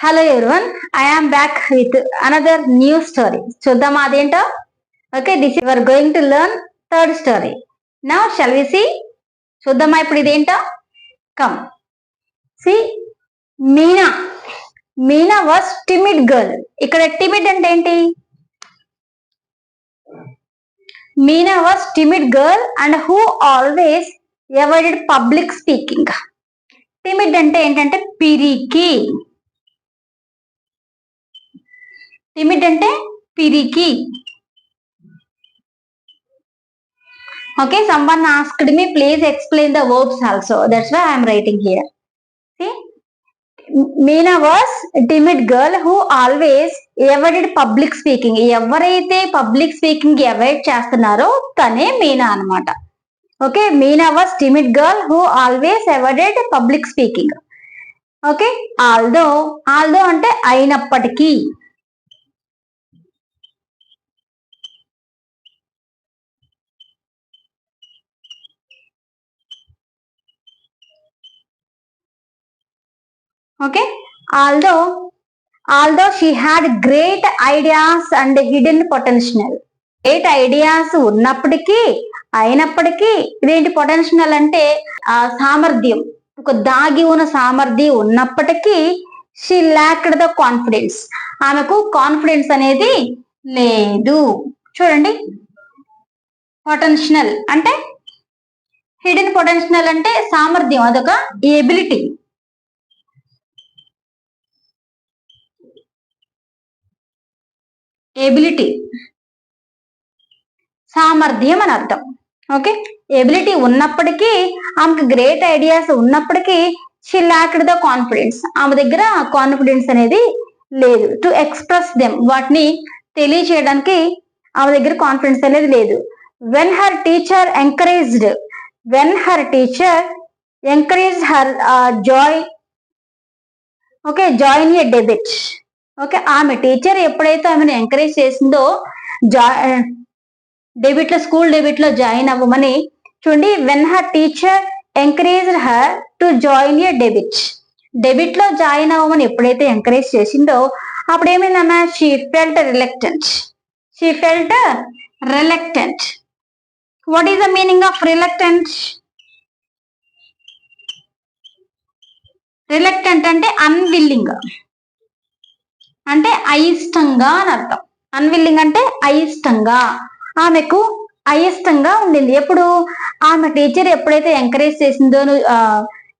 Hello everyone, I am back with another new story. చూద్దామా అదేంటో? Okay, this your going to learn third story. Now shall we see. చూద్దామా ఇప్పుడు ఇదేంటో? Come see. Meena Meena was timid girl. ఇక్కడ timid అంటే ఏంటి? Meena was timid girl and who always avoided public speaking. Timid అంటే ఏంటంటే పిరికి. టిమిడ్ అంటే పిరికి. Okay, someone asked me, please explain the verbs also. That's why I am writing here. See, Meena was a timid girl who always avoided public speaking. ఎవరైతే public speaking avoid చేస్తున్నారో తనే మీనా అన్నమాట. Okay, Meena was timid girl who always avoided public speaking. Okay, although అంటే అయినప్పటికీ. Okay, although she had great ideas and hidden potential. Great ideas ఉన్నప్పటికీ అయినప్పటికీ ఇదేంటి potential అంటే సామర్థ్యం, ఒక దాగి ఉన్న సామర్థ్యం ఉన్నప్పటికీ షీ ల్యాక్డ్ ద కాన్ఫిడెన్స్. ఆమెకు కాన్ఫిడెన్స్ అనేది లేదు. చూడండి, పొటెన్షియల్ అంటే హిడెన్ పొటెన్షియల్ అంటే సామర్థ్యం, అదొక ఎబిలిటీ. ఎబిలిటీ సామర్థ్యం అని అర్థం. ఓకే, ఎబిలిటీ ఉన్నప్పటికీ, ఆమెకు గ్రేట్ ఐడియాస్ ఉన్నప్పటికీ షీ ల్యాక్డ్ ద కాన్ఫిడెన్స్. ఆమె దగ్గర కాన్ఫిడెన్స్ అనేది లేదు. టు ఎక్స్ప్రెస్ దెమ్, వాటిని తెలియచేయడానికి ఆమె దగ్గర కాన్ఫిడెన్స్ అనేది లేదు. When her teacher encouraged her Joy. Okay, join a debit. Okay, ఆమె టీచర్ ఎప్పుడైతే ఆమెను ఎంకరేజ్ చేసిందో స్కూల్ డెబిట్ లో జాయిన్ అవ్వమని. చూడండి, when her teacher encouraged her to join a debit లో జాయిన్ అవ్వమని ఎప్పుడైతే ఎంకరేజ్ చేసిందో అప్పుడు ఏమైందమ్మా? She felt reluctant. What is the meaning of reluctant? Reluctant అంటే అన్విల్లింగ్, అంటే అయిష్టంగా అని అర్థం. అన్విల్లింగ్ అంటే అయిష్టంగా. ఆమెకు అయిష్టంగా ఉండింది. ఎప్పుడు? ఆమె టీచర్ ఎప్పుడైతే ఎంకరేజ్ చేసిందో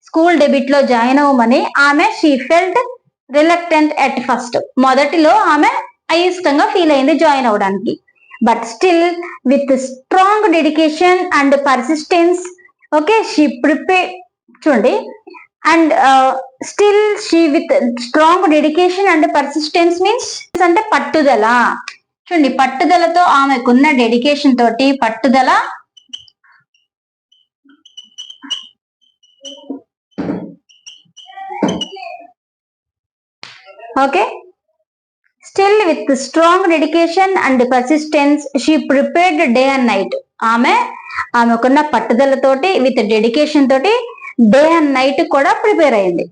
స్కూల్ డెబిట్ లో జాయిన్ అవ్వమని, ఆమె she felt reluctant at first. మొదటిలో ఆమె అయిష్టంగా ఫీల్ అయింది జాయిన్ అవ్వడానికి. But still with strong dedication and persistence, okay, she prepare. చూడండి, and still she with strong dedication and persistence means అంటే పట్టుదల. చూడండి, పట్టుదలతో, ఆమెకున్న డెడికేషన్ తోటి పట్టుదల. Okay, still with strong dedication and persistence she prepared day and night. ఆమెకున్న పట్టుదలతోటి విత్ డెడికేషన్ తోటి డే అండ్ నైట్ కూడా ప్రిపేర్ అయింది.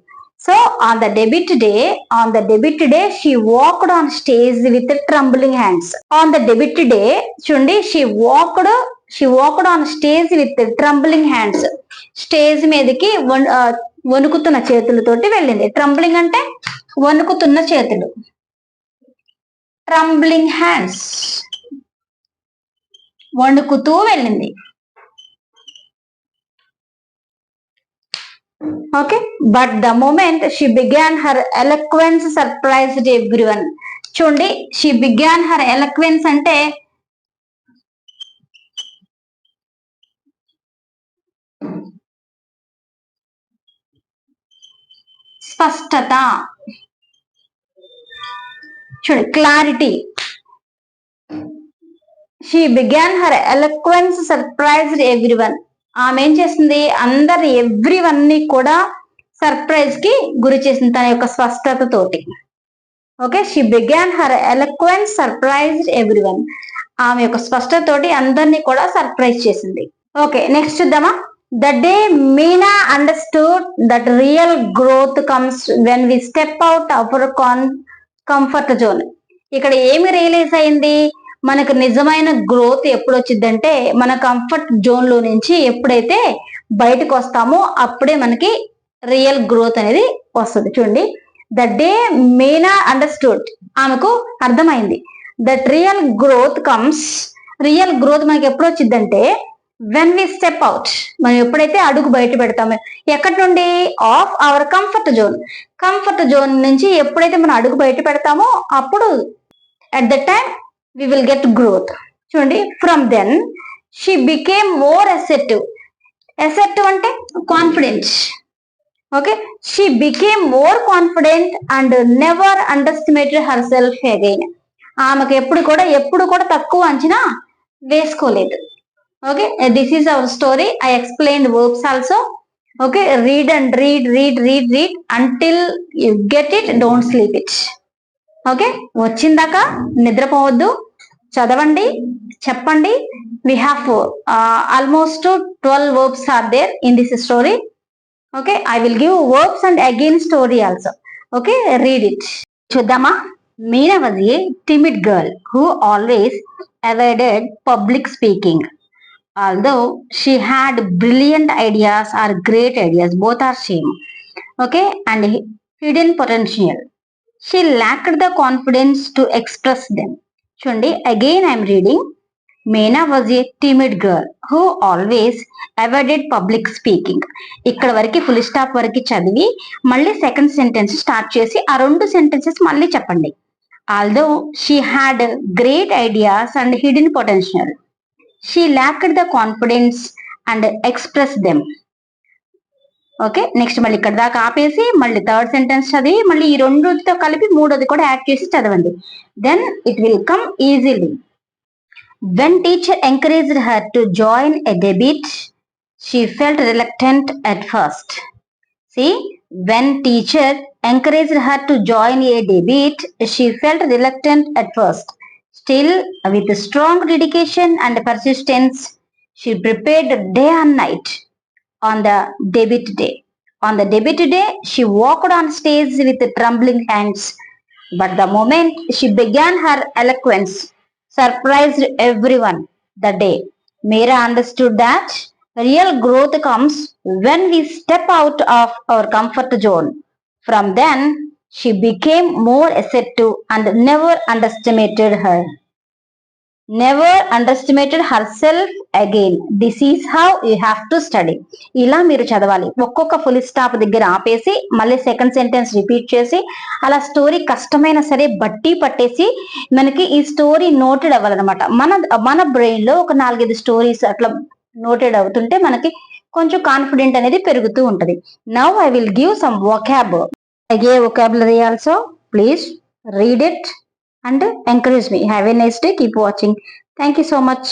So on the debut day she walked on stage with trembling hands. On the debut day చూడండి, she walked on stage with trembling hands. Stage మీదకి వణుకుతున్న చేతులతోటి వెళ్ళింది. ట్రంబులింగ్ అంటే వణుకుతున్న చేతులు. ట్రంబులింగ్ హ్యాండ్స్, వణుకుతూ వెళ్ళింది. Okay, but the moment she began her eloquence surprised everyone. చూడండి, she began her eloquence అంటే స్పష్టత. చూడండి, clarity. she began her eloquence surprised everyone. ఆమె ఏం చేసింది? ఎవ్రీవన్ ని కూడా సర్ప్రైజ్ కి గురి చేసింది తన యొక్క స్పష్టత తోటి. Okay, she began her ఎలక్వెన్స్ surprised everyone. ఆమె యొక్క స్పష్టత తోటి అందరినీ కూడా సర్ప్రైజ్ చేసింది. ఓకే, నెక్స్ట్ చూద్దామా? The day Meena understood that real growth comes when we step out of our comfort zone. ఇక్కడ ఏమి రియలైజ్ అయింది, మనకు నిజమైన గ్రోత్ ఎప్పుడు వచ్చిందంటే మన కంఫర్ట్ జోన్ లో నుంచి ఎప్పుడైతే బయటకు వస్తామో అప్పుడే మనకి రియల్ గ్రోత్ అనేది వస్తుంది. చూడండి, ద డే మీనా అండర్స్టూడ్, ఆమెకు అర్థమైంది. That real growth comes, real growth మనకి ఎప్పుడు వచ్చిందంటే వెన్ వి స్టెప్ అవుట్, మనం ఎప్పుడైతే అడుగు బయట పెడతామో ఎక్కడి నుండి, of our comfort zone. Comfort zone నుంచి ఎప్పుడైతే మనం అడుగు బయట పెడతామో అప్పుడు at the time we will get growth. చూడండి, from then she became more assertive. Assertive అంటే confident. Okay, she became more confident and never underestimated her self again. ఆమెకు ఎప్పుడు కూడా తక్కువ అంచనా వేసుకోలేదు. Okay, this is our story. I explained verbs also. Okay, read and read until you get it. Don't sleep it. Okay, వచ్చిందాక నిద్రపోవద్దు, చదవండి, చెప్పండి. We have almost 12 verbs are there in this story. Okay, I will give verbs and again story also. Okay, read it. చూద్దామా. Meena was a timid girl who always avoided public speaking. Although she had brilliant ideas or great ideas, both are same. Okay, and hidden potential, she lacked the confidence to express them. Chundi, again I am reading. Meena was a timid girl who always avoided public speaking. ఇక్కడ వరకు full stop వరకు చదివి మళ్ళీ second sentence start చేసి ఆ రెండు sentences మళ్ళీ చెప్పండి. Although she had great ideas and hidden potential, she lacked the confidence and expressed them. Okay, next మళ్ళీ ఇక్కడ దాకా ఆపేసి మళ్ళీ థర్డ్ సెంటెన్స్ చదివి మళ్ళీ ఈ రెండుతో కలిపి మూడోది కూడా యాడ్ చేసి చదవండి. Then it will come easily. When teacher encouraged her to join a debate, she felt reluctant at first. See, when teacher encouraged her to join a debate, she felt reluctant at first. Still, with strong dedication and persistence, she prepared day and night on the debate day. On the debate day, she walked on stage with trembling hands. But the moment she began her eloquence, surprised everyone. The day Meera understood that real growth comes when we step out of our comfort zone. From then, she became more assertive and never underestimated herself again. This is how you have to study. ఇలా మీరు చదవాలి. ఒక్కొక్క full stop దగ్గర ఆపేసి మళ్ళీ second sentence repeat చేసి అలా story కష్టమైన సరే బట్టి పట్టేసి మనకి ఈ స్టోరీ నోటెడ్ అవ్వాలన్నమాట. మన బ్రెయిన్ లో ఒక 4-5 స్టోరీస్ అట్లా నోటెడ్ అవుతుంటే మనకి కొంచెం కాన్ఫిడెంట్ అనేది పెరుగుతూ ఉంటది. Now I will give some vocab. I gave vocabulary also. Please read it and encourage me. Have a nice day. Keep watching. Thank you so much.